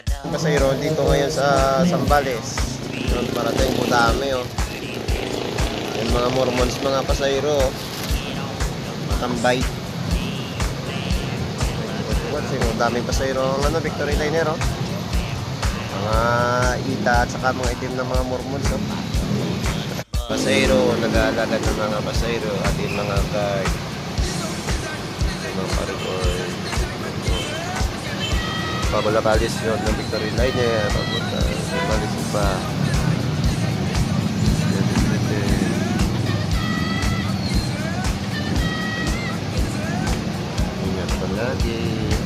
Pasayro dito ngayon sa Zambales. Parating po dami oh. Yung mga Mormons, mga pasayro oh. Tambay. Sino daming pasayro ang Victory Liner oh. Mga ita at saka mga itim na mga Mormons oh. Pasayro, nag-aalaga ng mga pasayro at yung mga guard, yung mga pa-record. Pabalabalis yun ng Victory Liner, pabalabalis pa. Ingat palagi.